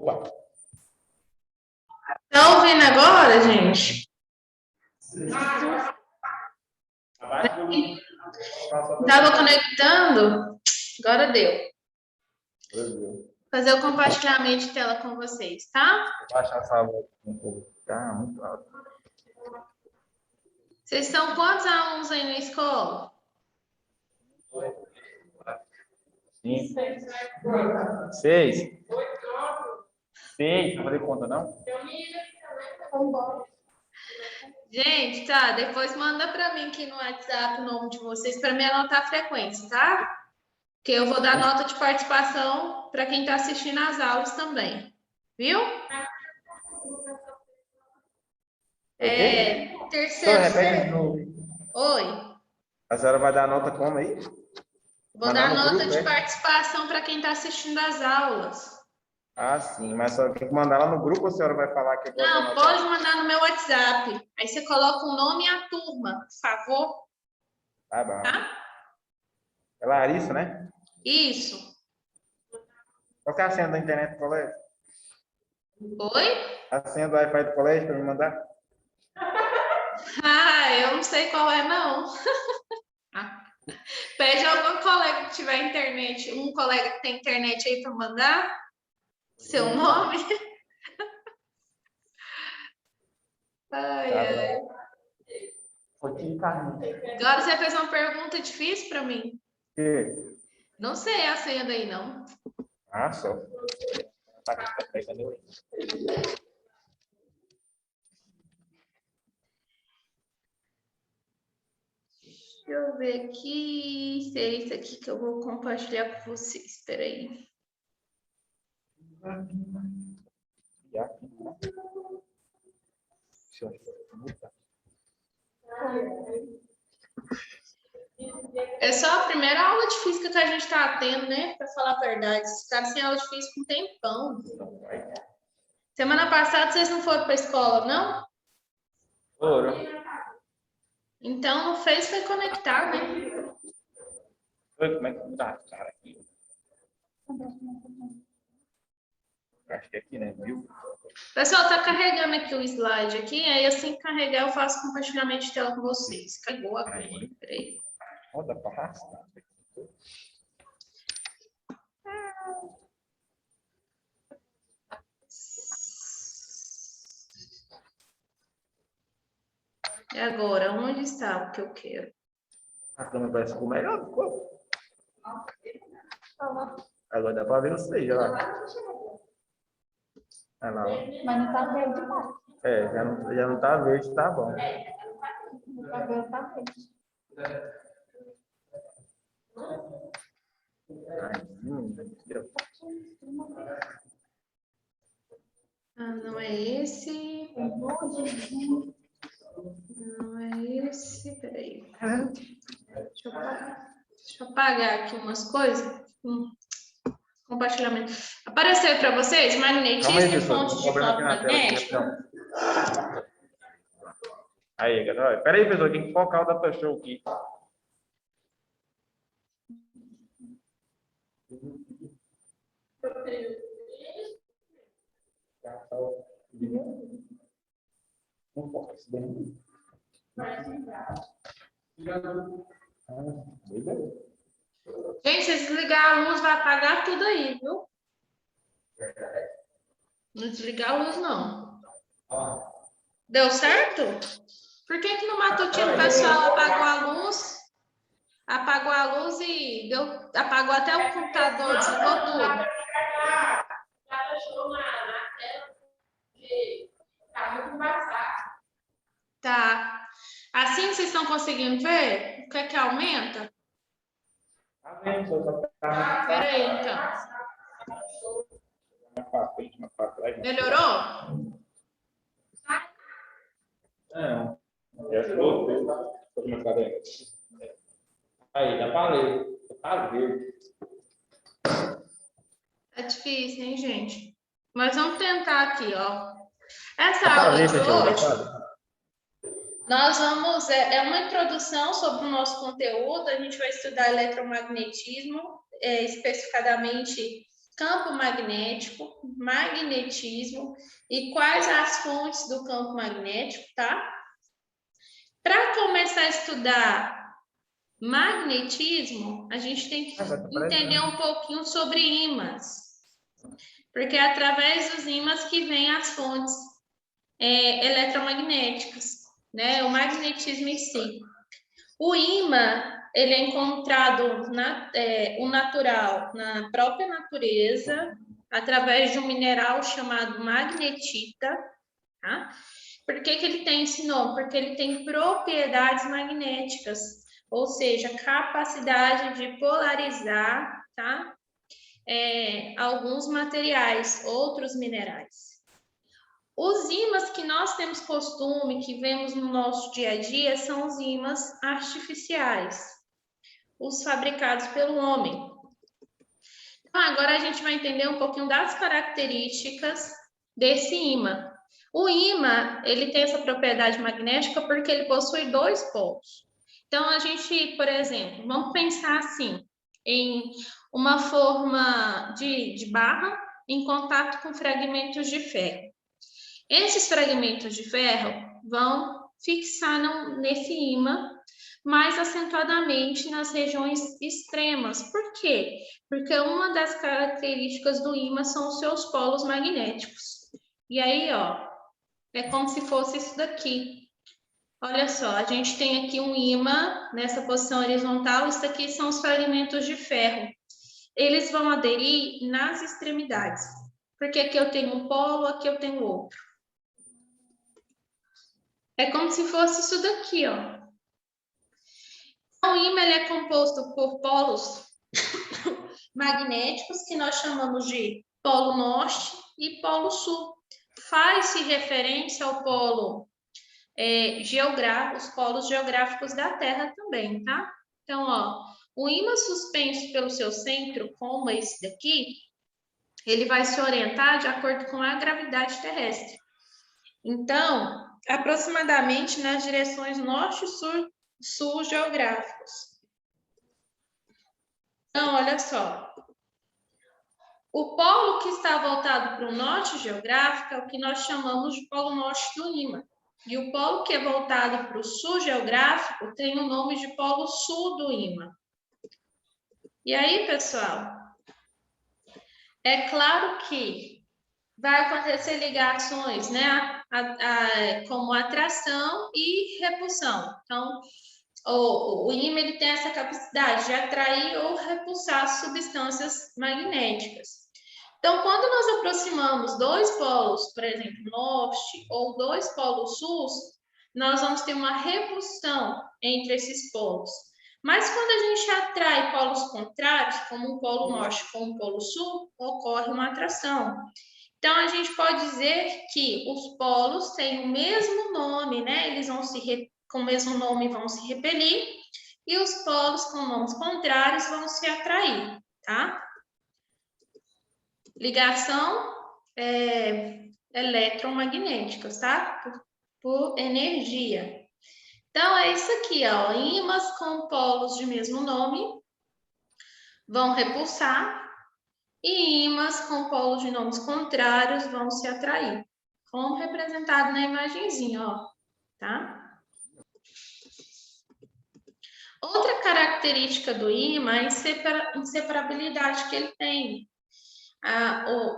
Opa! Tá ouvindo agora, gente? Tava conectando? Agora deu. Fazer o compartilhamento de tela com vocês, tá? Baixa essa voz um pouco. Tá muito alto. Vocês são quantos alunos aí na escola? 5, 6. 6, não falei conta, não? Gente, tá, depois manda para mim aqui no WhatsApp o nome de vocês para me anotar a frequência, tá? Porque eu vou dar nota de participação para quem está assistindo às aulas também. Viu? Terceiro. Repete de novo. Oi. A senhora vai dar nota como aí? Vou dar nota de participação para quem está assistindo às aulas. Ah, sim, mas só tem que mandar lá no grupo ou a senhora vai falar que... Não, pode mandar no meu WhatsApp. Aí você coloca o nome e a turma, por favor. Tá bom. Tá? É Larissa, né? Isso. Qual que é a senha da internet do colégio? Oi? A senha do Wi-Fi do colégio para me mandar? Ah, eu não sei qual é, não. Pede algum colega que tiver internet, um colega que tem internet aí para mandar seu nome. Ai, ai. Agora você fez uma pergunta difícil para mim. Que? Não sei a senha daí, não. Ah, só. Deixa eu ver aqui se é isso aqui que eu vou compartilhar com vocês. Espera aí. É só a primeira aula de física que a gente está tendo, né? Para falar a verdade. Esses caras têm aula de física um tempão. Semana passada vocês não foram para a escola, não? Foram. Então não fez foi conectar, né? Foi, como é que tá, cara, aqui? Acho que é aqui, né? Viu? Pessoal, tá carregando aqui o slide aqui, aí assim que carregar eu faço compartilhamento de tela com vocês. Carregou agora. Peraí. Roda pra arrastar. E agora, onde está o que eu quero? A câmera parece que ficou melhor. Agora dá pra ver vocês, olha lá. Olha lá, ó. Mas não tá verde, não. É, já não tá verde, tá bom. O cabelo tá verde. Ah, não é esse. Não é esse. Peraí. Deixa eu apagar aqui umas coisas. Compartilhamento. Apareceu para vocês? Magnetismo e fonte de campo magnético? Aí, galera. Peraí, pessoal, tem que focar o da pessoa aqui. Gente, se desligar a luz, vai apagar tudo aí, viu? Não desligar a luz, não. Deu certo? Por que no matutino o pessoal apagou a luz? Apagou a luz e apagou até o computador, desligou tudo. Tá. Assim vocês estão conseguindo ver? O que é que aumenta? Espera aí, então. Melhorou? Aí, dá pra ler. Tá verde. É difícil, hein, gente? Mas vamos tentar aqui, ó. Essa aula de hoje, nós vamos... É uma introdução sobre o nosso conteúdo. A gente vai estudar eletromagnetismo, especificadamente campo magnético, magnetismo e quais as fontes do campo magnético, tá? Para começar a estudar magnetismo, a gente tem que entender um pouquinho sobre ímãs, porque é através dos ímãs que vem as fontes eletromagnéticas, né? O magnetismo em si. O ímã, ele é encontrado o natural na própria natureza, através de um mineral chamado magnetita, tá? Por que ele tem esse nome? Porque ele tem propriedades magnéticas, ou seja, capacidade de polarizar, tá? Alguns materiais, outros minerais. Os ímãs que nós temos costume, que vemos no nosso dia a dia, são os ímãs artificiais, os fabricados pelo homem. Então, agora a gente vai entender um pouquinho das características desse ímã. O ímã, ele tem essa propriedade magnética porque ele possui 2 polos. Então, a gente, por exemplo, vamos pensar assim, em uma forma de barra em contato com fragmentos de ferro. Esses fragmentos de ferro vão fixar nesse ímã mais acentuadamente nas regiões extremas. Por quê? Porque uma das características do ímã são os seus polos magnéticos. E aí, ó, é como se fosse isso daqui. Olha só, a gente tem aqui um ímã nessa posição horizontal, isso aqui são os fragmentos de ferro. Eles vão aderir nas extremidades, porque aqui eu tenho um polo, aqui eu tenho outro. É como se fosse isso daqui, ó. O ímã ele é composto por polos magnéticos, que nós chamamos de polo norte e polo sul. Faz-se referência ao polo geográfico, os polos geográficos da Terra também, tá? Então, ó, o ímã suspenso pelo seu centro, como esse daqui, ele vai se orientar de acordo com a gravidade terrestre. Então, aproximadamente nas direções norte e sul geográficos. Então, olha só. O polo que está voltado para o norte geográfico é o que nós chamamos de polo norte do ímã. E o polo que é voltado para o sul geográfico tem o nome de polo sul do ímã. E aí, pessoal, é claro que vai acontecer ligações, né? Como atração e repulsão. Então, o ímã ele tem essa capacidade de atrair ou repulsar substâncias magnéticas. Então, quando nós aproximamos 2 polos, por exemplo, norte ou 2 polos sul, nós vamos ter uma repulsão entre esses polos. Mas quando a gente atrai polos contrários, como um polo norte com um polo sul, ocorre uma atração. Então, a gente pode dizer que os polos têm o mesmo nome, né? Eles vão com o mesmo nome vão se repelir, e os polos com nomes contrários vão se atrair, tá? Ligação eletromagnéticas, tá? Por energia. Então, é isso aqui, ó. Ímãs com polos de mesmo nome vão repulsar e ímãs com polos de nomes contrários vão se atrair, como representado na imagenzinha, ó, tá? Outra característica do ímã é a inseparabilidade que ele tem.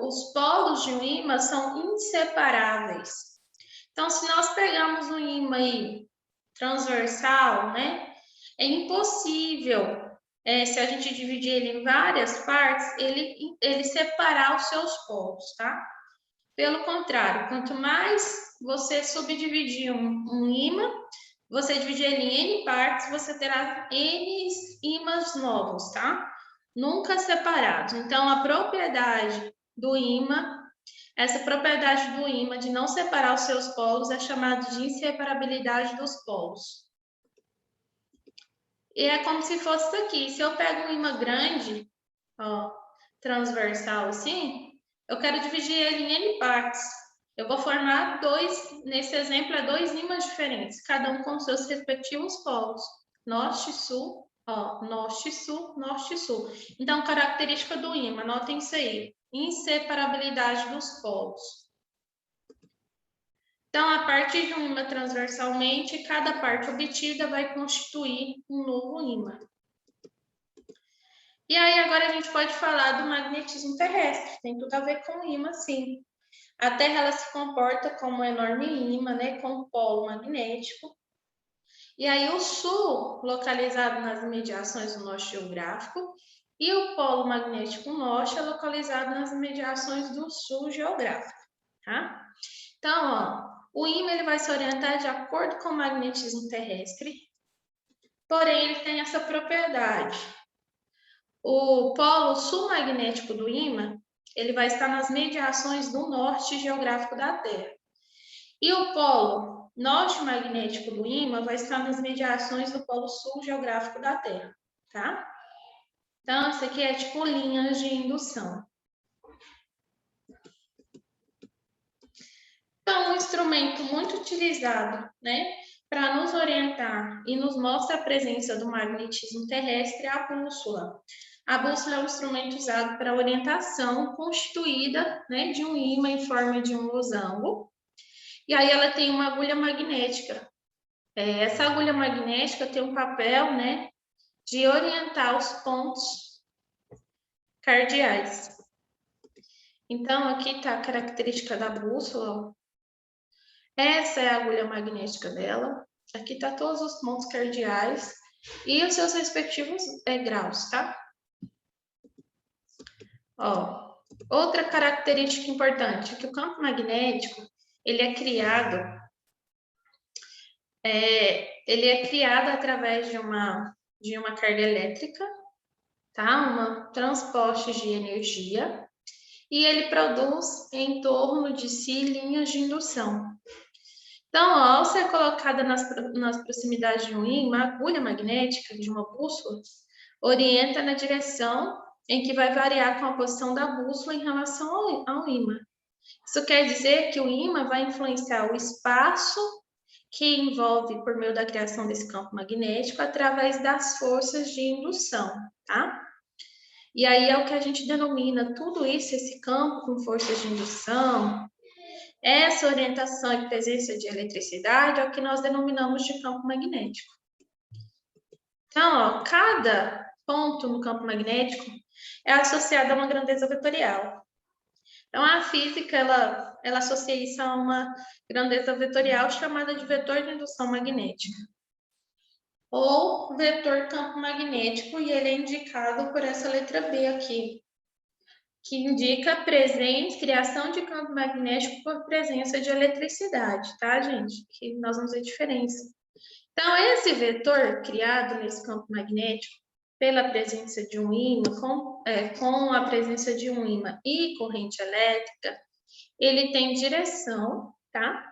Os polos de um ímã são inseparáveis. Então, se nós pegarmos um ímã aí, transversal, né? É impossível, se a gente dividir ele em várias partes, ele separar os seus polos, tá? Pelo contrário, quanto mais você subdividir um ímã, você dividir ele em N partes, você terá N ímãs novos, tá? Nunca separados. Então, a propriedade do ímã, essa propriedade do ímã de não separar os seus polos é chamada de inseparabilidade dos polos. E é como se fosse isso aqui. Se eu pego um ímã grande, ó, transversal assim, eu quero dividir ele em N partes. Eu vou formar nesse exemplo, 2 ímãs diferentes, cada um com seus respectivos polos, norte e sul, Ó, norte-sul, norte-sul. Então, característica do ímã, anotem isso aí. Inseparabilidade dos polos. Então, a partir de um ímã transversalmente, cada parte obtida vai constituir um novo ímã. E aí, agora a gente pode falar do magnetismo terrestre. Tem tudo a ver com o ímã, sim. A Terra ela se comporta como um enorme ímã, né, com um polo magnético. E aí, o Sul, localizado nas imediações do norte geográfico, e o polo magnético norte é localizado nas imediações do sul geográfico, tá? Então, ó, o ímã ele vai se orientar de acordo com o magnetismo terrestre, porém ele tem essa propriedade. O polo sul magnético do ímã, ele vai estar nas mediações do norte geográfico da Terra. E o polo norte magnético do ímã vai estar nas mediações do polo sul geográfico da Terra, tá? Então, isso aqui é tipo linhas de indução. Então, um instrumento muito utilizado, né, para nos orientar e nos mostra a presença do magnetismo terrestre é a bússola. A bússola é um instrumento usado para orientação, constituída, né, de um ímã em forma de um losango. E aí ela tem uma agulha magnética. Essa agulha magnética tem um papel, né, de orientar os pontos cardeais. Então, aqui está a característica da bússola. Essa é a agulha magnética dela. Aqui está todos os pontos cardeais e os seus respectivos graus, tá? Ó, outra característica importante é que o campo magnético, ele é criado através de uma carga elétrica, tá? Um transporte de energia, e ele produz em torno de si linhas de indução. Então, ó, ao ser colocada nas proximidades de um ímã, a agulha magnética de uma bússola orienta na direção em que vai variar com a posição da bússola em relação ao ímã. Isso quer dizer que o ímã vai influenciar o espaço que envolve por meio da criação desse campo magnético através das forças de indução, tá? E aí é o que a gente denomina tudo isso, esse campo com forças de indução, essa orientação e presença de eletricidade é o que nós denominamos de campo magnético. Então, ó, cada ponto no campo magnético é associado a uma grandeza vetorial. Então, a física, ela associa isso a uma grandeza vetorial chamada de vetor de indução magnética, ou vetor campo magnético, e ele é indicado por essa letra B aqui, que indica criação de campo magnético por presença de eletricidade, tá, gente? Que nós vamos ver a diferença. Então, esse vetor criado nesse campo magnético pela presença de um ímã, com a presença de um ímã e corrente elétrica, ele tem direção, tá?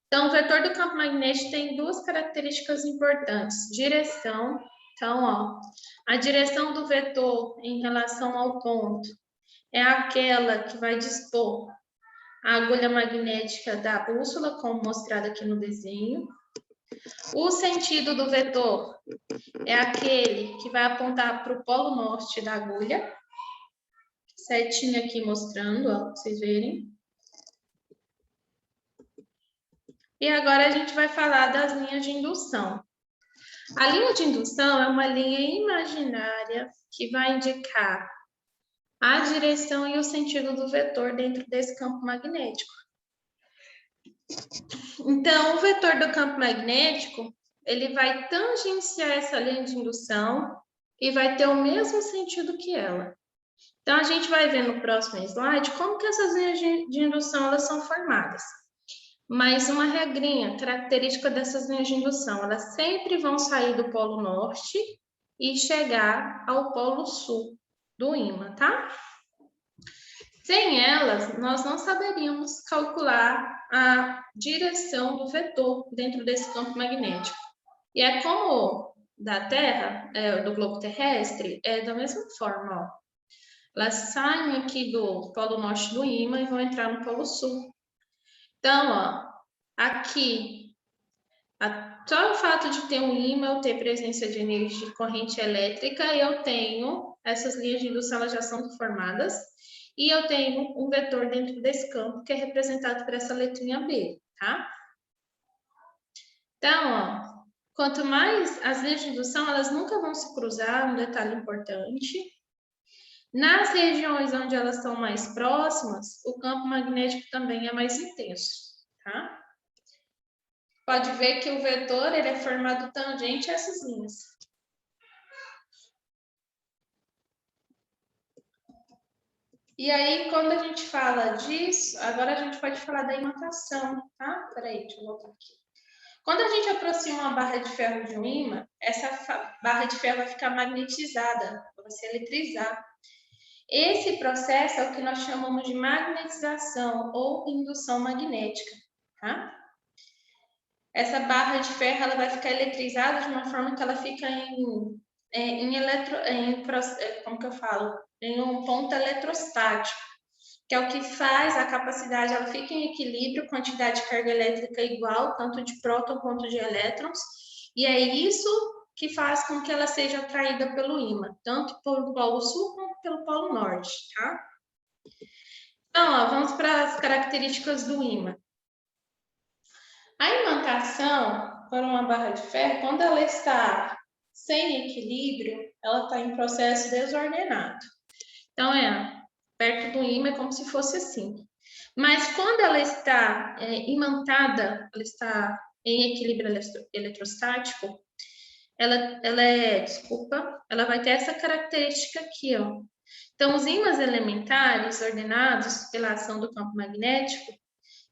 Então, o vetor do campo magnético tem duas características importantes. Direção, então, ó, a direção do vetor em relação ao ponto é aquela que vai dispor a agulha magnética da bússola, como mostrado aqui no desenho. O sentido do vetor é aquele que vai apontar para o polo norte da agulha, certinho aqui mostrando, ó, para vocês verem. E agora a gente vai falar das linhas de indução. A linha de indução é uma linha imaginária que vai indicar a direção e o sentido do vetor dentro desse campo magnético. Então, o vetor do campo magnético, ele vai tangenciar essa linha de indução e vai ter o mesmo sentido que ela. Então, a gente vai ver no próximo slide como que essas linhas de indução elas são formadas. Mas uma regrinha característica dessas linhas de indução, elas sempre vão sair do polo norte e chegar ao polo sul do ímã, tá? Sem elas, nós não saberíamos calcular a direção do vetor dentro desse campo magnético. E é como da Terra, do globo terrestre, é da mesma forma, ó. Elas saem aqui do polo norte do ímã e vão entrar no polo sul. Então, ó, aqui Só o fato de ter um ímã, eu ter presença de energia de corrente elétrica, eu tenho essas linhas de indução, elas já são formadas, e eu tenho um vetor dentro desse campo, que é representado por essa letrinha B, tá? Então, ó, quanto mais as linhas de indução, elas nunca vão se cruzar, um detalhe importante. Nas regiões onde elas estão mais próximas, o campo magnético também é mais intenso, tá? Pode ver que o vetor ele é formado tangente a essas linhas. E aí, quando a gente fala disso, agora a gente pode falar da imantação, tá? Peraí, deixa eu voltar aqui. Quando a gente aproxima uma barra de ferro de um ímã, essa barra de ferro vai ficar magnetizada, vai se eletrizar. Esse processo é o que nós chamamos de magnetização ou indução magnética, tá? Essa barra de ferro ela vai ficar eletrizada de uma forma que ela fica como que eu falo? Em um ponto eletrostático, que é o que faz a capacidade, ela fica em equilíbrio, quantidade de carga elétrica igual, tanto de próton quanto de elétrons, e é isso que faz com que ela seja atraída pelo ímã, tanto pelo polo sul quanto pelo polo norte, tá? Então, ó, vamos para as características do ímã. A imantação por uma barra de ferro, quando ela está sem equilíbrio, ela está em processo desordenado. Então, perto do ímã é como se fosse assim. Mas quando ela está imantada, ela está em equilíbrio eletrostático, ela vai ter essa característica aqui, ó. Então, os ímãs elementares ordenados pela ação do campo magnético,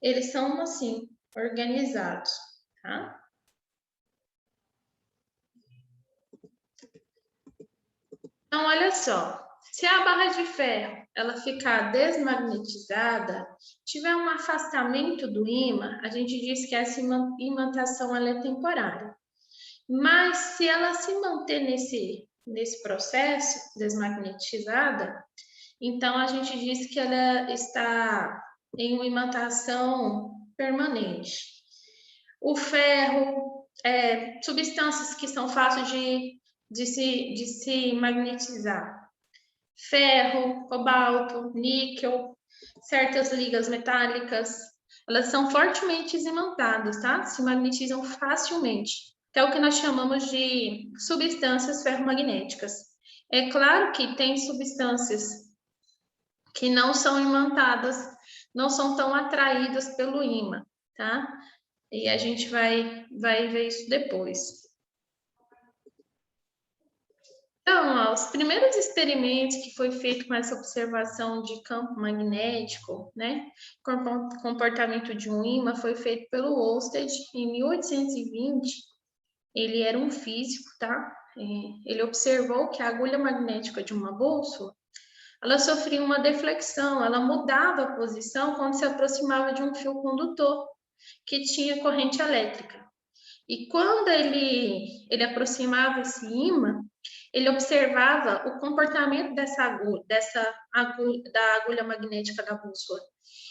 eles são assim, organizados, tá? Então, olha só, se a barra de ferro ela ficar desmagnetizada, tiver um afastamento do ímã, a gente diz que essa imantação ela é temporária. Mas se ela se manter nesse processo desmagnetizada, então a gente diz que ela está em uma imantação permanente. O ferro, substâncias que são fáceis de se magnetizar. Ferro, cobalto, níquel, certas ligas metálicas, elas são fortemente imantadas, tá? Se magnetizam facilmente, que é o que nós chamamos de substâncias ferromagnéticas. É claro que tem substâncias que não são imantadas, não são tão atraídas pelo ímã, tá? E a gente vai ver isso depois. Então, ó, os primeiros experimentos que foi feito com essa observação de campo magnético, né, comportamento de um ímã, foi feito pelo Oersted em 1820. Ele era um físico, tá? Ele observou que a agulha magnética de uma bússola, ela sofria uma deflexão, ela mudava a posição quando se aproximava de um fio condutor que tinha corrente elétrica. E quando ele aproximava esse ímã, ele observava o comportamento da agulha magnética da bússola.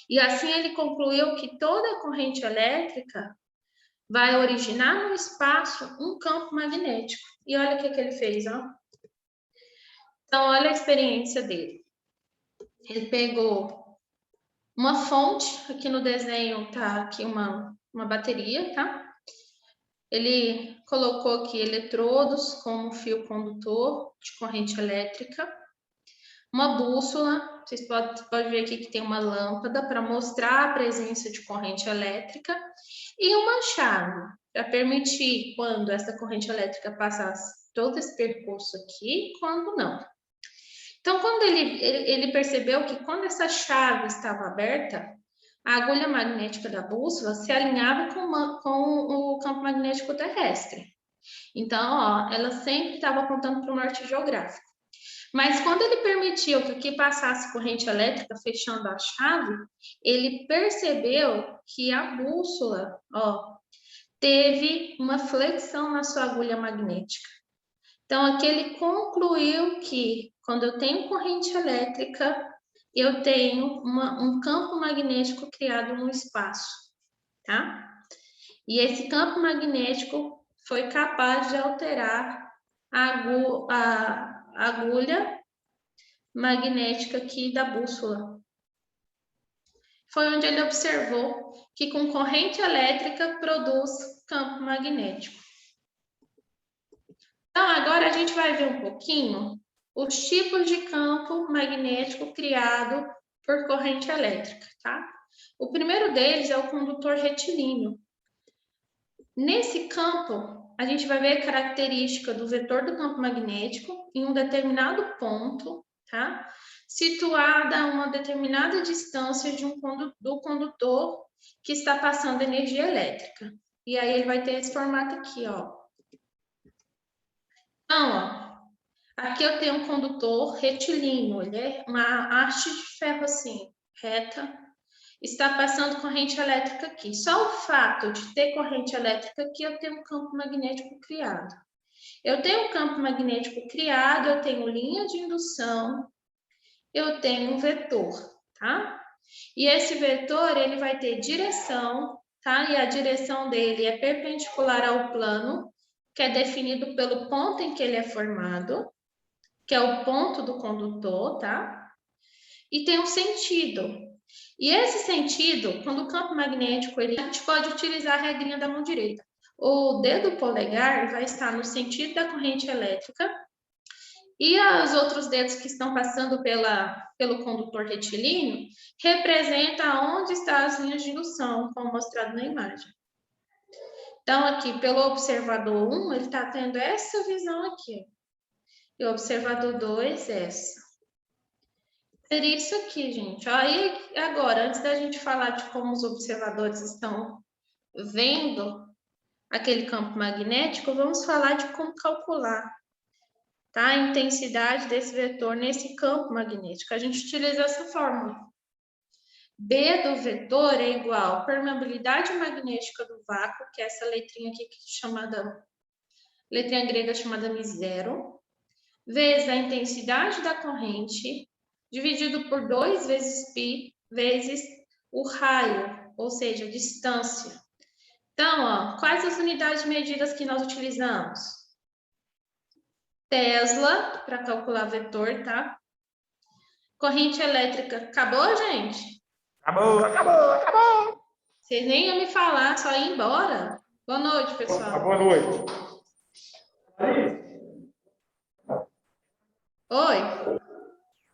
E assim ele concluiu que toda corrente elétrica vai originar no espaço um campo magnético. E olha o que ele fez, ó. Então, olha a experiência dele. Ele pegou uma fonte, aqui no desenho tá aqui uma bateria, tá? Ele colocou aqui eletrodos como fio condutor de corrente elétrica, uma bússola, vocês podem ver aqui que tem uma lâmpada para mostrar a presença de corrente elétrica e uma chave para permitir quando essa corrente elétrica passasse todo esse percurso aqui, quando não. Então, quando ele percebeu que quando essa chave estava aberta, a agulha magnética da bússola se alinhava com o campo magnético terrestre. Então, ó, ela sempre estava apontando para o norte geográfico. Mas quando ele permitiu que aqui passasse corrente elétrica, fechando a chave, ele percebeu que a bússola, ó, teve uma flexão na sua agulha magnética. Então, aqui ele concluiu que quando eu tenho corrente elétrica, eu tenho um campo magnético criado no espaço, tá? E esse campo magnético foi capaz de alterar a agulha magnética aqui da bússola. Foi onde ele observou que com corrente elétrica produz campo magnético. Então, agora a gente vai ver um pouquinho os tipos de campo magnético criado por corrente elétrica, tá? O primeiro deles é o condutor retilíneo. Nesse campo, a gente vai ver a característica do vetor do campo magnético em um determinado ponto, tá? Situada a uma determinada distância do condutor que está passando energia elétrica. E aí ele vai ter esse formato aqui, ó. Então, ó, aqui eu tenho um condutor retilíneo, ele é uma haste de ferro assim, reta. Está passando corrente elétrica aqui. Só o fato de ter corrente elétrica aqui, eu tenho um campo magnético criado. Eu tenho um campo magnético criado, eu tenho linha de indução, eu tenho um vetor, tá? E esse vetor, ele vai ter direção, tá? E a direção dele é perpendicular ao plano, que é definido pelo ponto em que ele é formado, que é o ponto do condutor, tá? E tem um sentido. E esse sentido, quando o campo magnético, a gente pode utilizar a regrinha da mão direita. O dedo polegar vai estar no sentido da corrente elétrica e os outros dedos que estão passando pelo condutor retilíneo representa onde estão as linhas de indução, como mostrado na imagem. Então, aqui, pelo observador 1, ele está tendo essa visão aqui. E o observador 2, essa. Seria isso aqui, gente. Aí, agora, antes da gente falar de como os observadores estão vendo aquele campo magnético, vamos falar de como calcular, tá? A intensidade desse vetor nesse campo magnético. A gente utiliza essa fórmula. B do vetor é igual à permeabilidade magnética do vácuo, que é essa letrinha aqui chamada, letrinha grega chamada μ0, vezes a intensidade da corrente, dividido por 2 vezes π, vezes o raio, ou seja, a distância. Então, ó, quais as unidades medidas que nós utilizamos? Tesla, para calcular vetor, tá? Corrente elétrica. Acabou, gente? Acabou. Vocês nem iam me falar, só ir embora. Boa noite, pessoal. Boa noite. Oi.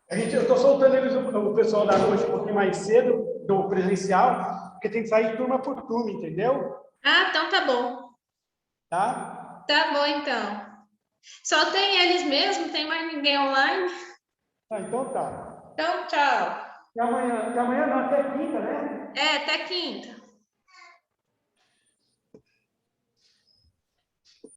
Eu estou soltando eles, o pessoal da noite um pouquinho mais cedo, do presencial, porque tem que sair turma por turma, entendeu? Ah, então tá bom. Tá? Tá bom, então. Só tem eles mesmo? Tem mais ninguém online? Ah, então tá. Então, tchau. Até amanhã não, até quinta, né? É, até quinta.